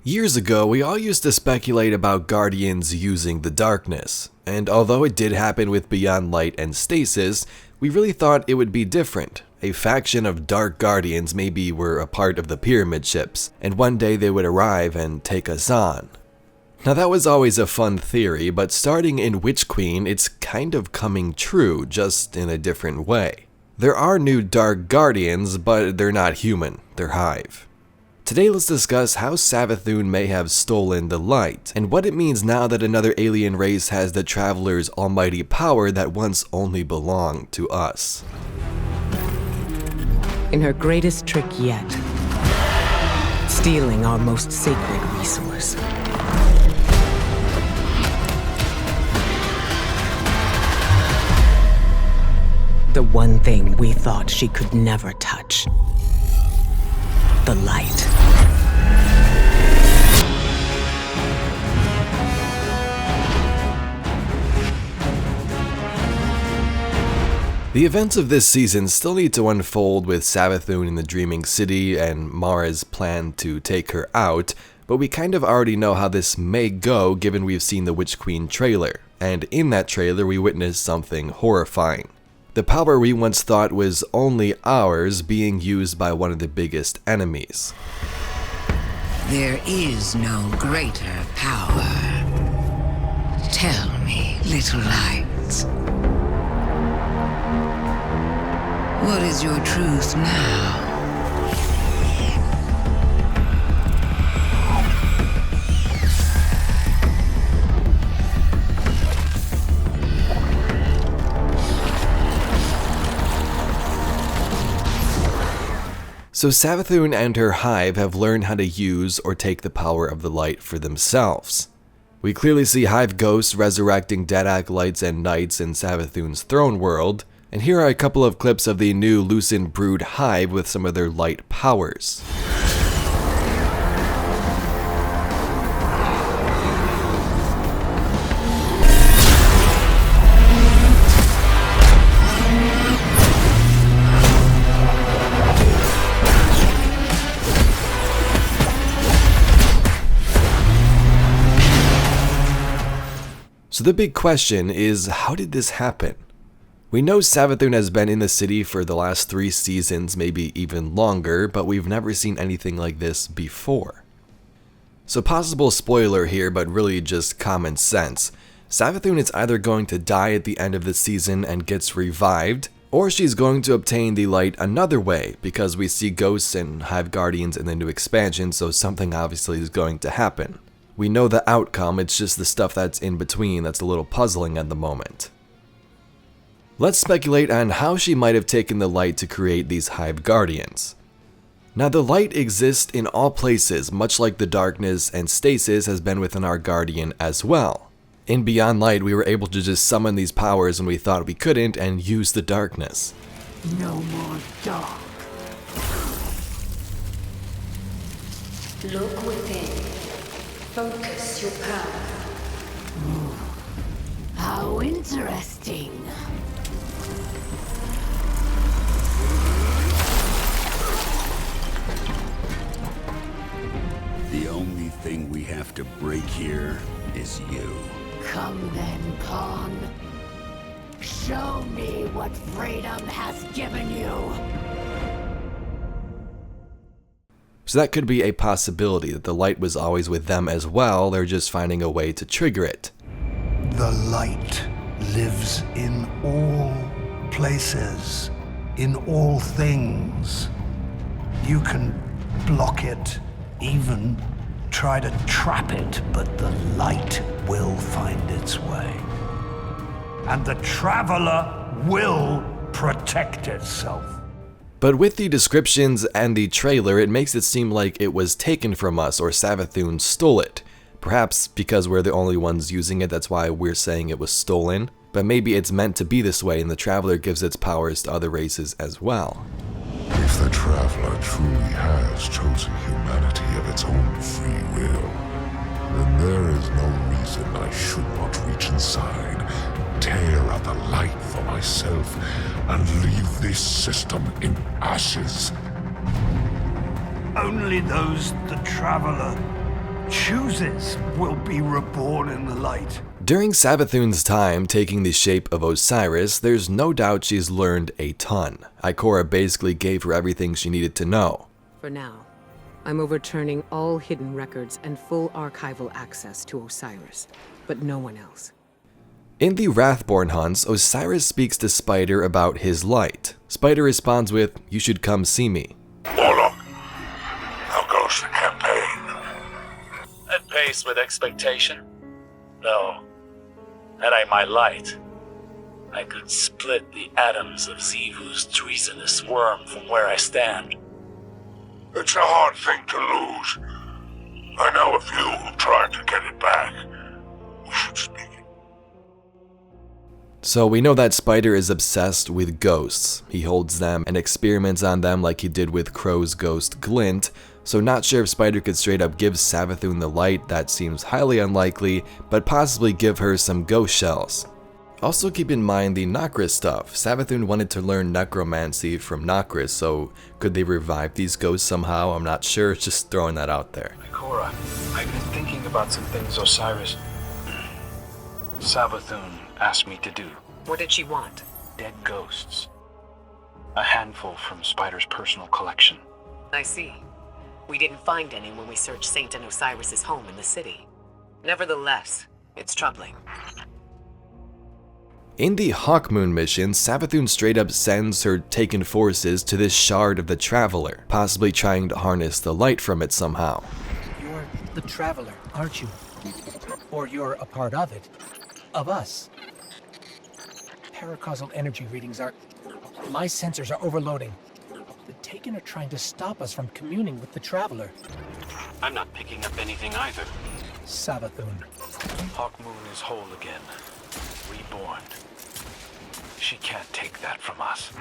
Years ago, we all used to speculate about Guardians using the darkness, and although it did happen with Beyond Light and Stasis, we really thought it would be different. A faction of Dark Guardians maybe were a part of the pyramid ships, and one day they would arrive and take us on. Now that was always a fun theory, but starting in Witch Queen, it's kind of coming true, just in a different way. There are new Dark Guardians, but they're not human, they're Hive. Today let's discuss how Savathun may have stolen the light, and what it means now that another alien race has the Traveler's almighty power that once only belonged to us. In her greatest trick yet, stealing our most sacred resource. The one thing we thought she could never touch. The light. The events of this season still need to unfold with Savathun in the Dreaming City and Mara's plan to take her out, but we kind of already know how this may go given we've seen the Witch Queen trailer, and in that trailer we witnessed something horrifying. The power we once thought was only ours being used by one of the biggest enemies. There is no greater power. Tell me, little light. What is your truth now? So Savathun and her Hive have learned how to use or take the power of the light for themselves. We clearly see Hive ghosts resurrecting dead acolytes and knights in Savathun's throne world, and here are a couple of clips of the new Lucent Brood Hive with some of their light powers. So the big question is, how did this happen? We know Savathun has been in the city for the last 3 seasons, maybe even longer, but we've never seen anything like this before. So possible spoiler here, but really just common sense. Savathun is either going to die at the end of the season and gets revived, or she's going to obtain the light another way, because we see ghosts and Hive Guardians in the new expansion, so something obviously is going to happen. We know the outcome, it's just the stuff that's in between that's a little puzzling at the moment. Let's speculate on how she might have taken the light to create these Hive Guardians. Now the light exists in all places, much like the darkness and stasis has been within our Guardian as well. In Beyond Light we were able to just summon these powers when we thought we couldn't and use the darkness. No more dark. Look within. Focus your power. How interesting. The only thing we have to break here is you. Come then, Pawn. Show me what freedom has given you. So that could be a possibility, that the light was always with them as well, they're just finding a way to trigger it. The light lives in all places, in all things. You can block it, even try to trap it, but the light will find its way. And the Traveler will protect itself. But with the descriptions and the trailer, it makes it seem like it was taken from us or Savathun stole it. Perhaps because we're the only ones using it, that's why we're saying it was stolen. But maybe it's meant to be this way and the Traveler gives its powers to other races as well. If the Traveler truly has chosen humanity of its own free will, then there is no reason I should not reach inside, tear out the light for myself, and leave this system in ashes. Only those the Traveler chooses will be reborn in the light. During Savathun's time taking the shape of Osiris, there's no doubt she's learned a ton. Ikora basically gave her everything she needed to know. For now, I'm overturning all hidden records and full archival access to Osiris, but no one else. In the Wrathborn hunts, Osiris speaks to Spider about his light. Spider responds with, "You should come see me." Warlock, how goes the campaign? At pace with expectation? No. Had I my light, I could split the atoms of Xivu's treasonous worm from where I stand. It's a hard thing to lose. I know a few who tried to get it back. We should speak. So we know that Spider is obsessed with ghosts. He holds them and experiments on them like he did with Crow's ghost Glint, so not sure if Spider could straight up give Savathun the light. That seems highly unlikely, but possibly give her some ghost shells. Also keep in mind the Nokris stuff. Savathun wanted to learn necromancy from Nokris, so could they revive these ghosts somehow? I'm not sure, just throwing that out there. Ikora, I've been thinking about some things Osiris... Savathun asked me to do. What did she want? Dead ghosts. A handful from Spider's personal collection. I see. We didn't find any when we searched Saint and Osiris's home in the city. Nevertheless, it's troubling. In the Hawkmoon mission, Savathun straight up sends her taken forces to this shard of the Traveler, possibly trying to harness the light from it somehow. You're the Traveler, aren't you? Or you're a part of it. Of us. Paracausal energy readings are... My sensors are overloading. The Taken are trying to stop us from communing with the Traveler. I'm not picking up anything either. Savathun. Hawkmoon is whole again. Reborn. She can't take that from us.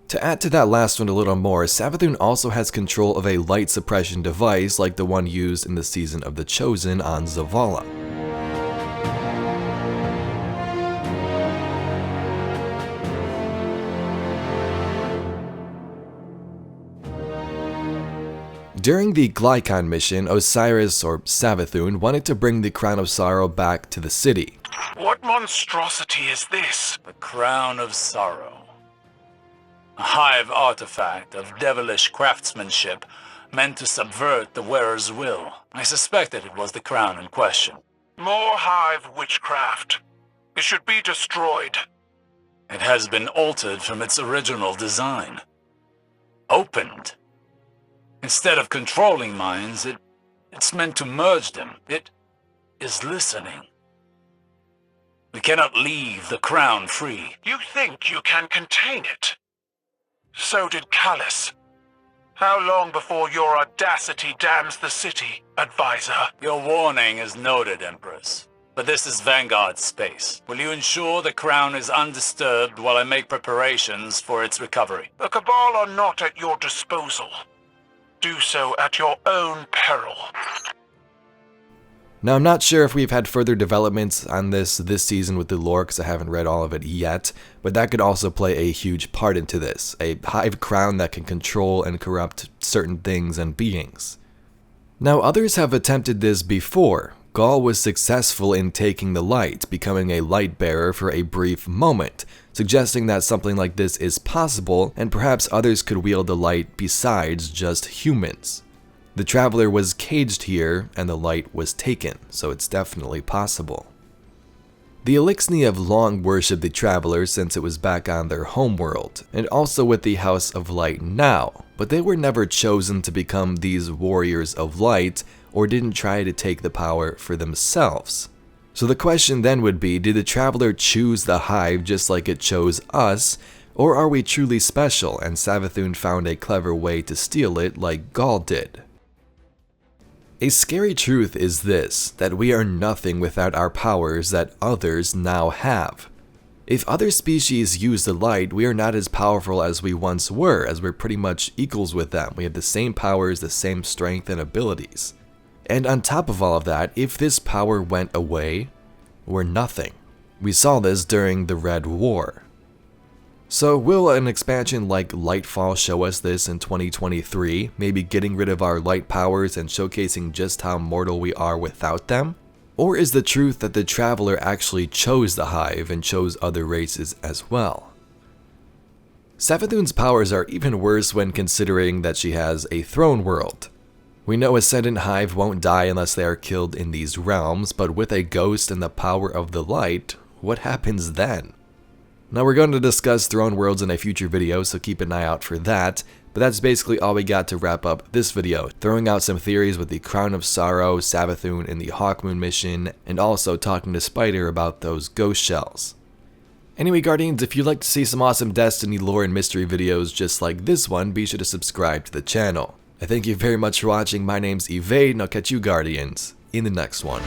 To add to that last one a little more, Savathun also has control of a light suppression device like the one used in the Season of the Chosen on Zavala. During the Glykon mission, Osiris, or Savathun, wanted to bring the Crown of Sorrow back to the city. What monstrosity is this? The Crown of Sorrow. A Hive artifact of devilish craftsmanship meant to subvert the wearer's will. I suspected it was the crown in question. More Hive witchcraft. It should be destroyed. It has been altered from its original design. Opened. Instead of controlling minds, it's meant to merge them. It is listening. We cannot leave the crown free. You think you can contain it? So did Callus. How long before your audacity damns the city, advisor? Your warning is noted, Empress. But this is Vanguard's space. Will you ensure the crown is undisturbed while I make preparations for its recovery? The Cabal are not at your disposal. Do so at your own peril. Now, I'm not sure if we've had further developments on this season with the lore, because I haven't read all of it yet, but that could also play a huge part into this. A Hive crown that can control and corrupt certain things and beings. Now, others have attempted this before. Gaul was successful in taking the light, becoming a light bearer for a brief moment, suggesting that something like this is possible, and perhaps others could wield the light besides just humans. The Traveler was caged here, and the light was taken, so it's definitely possible. The Elixni have long worshipped the Traveler since it was back on their homeworld, and also with the House of Light now, but they were never chosen to become these warriors of light, or didn't try to take the power for themselves. So the question then would be, did the Traveler choose the Hive just like it chose us, or are we truly special and Savathun found a clever way to steal it like Gaul did? A scary truth is this, that we are nothing without our powers that others now have. If other species use the light, we are not as powerful as we once were, as we're pretty much equals with them. We have the same powers, the same strength and abilities. And on top of all of that, if this power went away, we're nothing. We saw this during the Red War. So will an expansion like Lightfall show us this in 2023, maybe getting rid of our light powers and showcasing just how mortal we are without them? Or is the truth that the Traveler actually chose the Hive and chose other races as well? Savathun's powers are even worse when considering that she has a throne world. We know Ascendant Hive won't die unless they are killed in these realms, but with a ghost and the power of the light, what happens then? Now we're going to discuss throne worlds in a future video, so keep an eye out for that, but that's basically all we got to wrap up this video, throwing out some theories with the Crown of Sorrow, Savathun, and the Hawkmoon mission, and also talking to Spider about those ghost shells. Anyway, Guardians, if you'd like to see some awesome Destiny lore and mystery videos just like this one, be sure to subscribe to the channel. I thank you very much for watching. My name's Evade, and I'll catch you, Guardians, in the next one.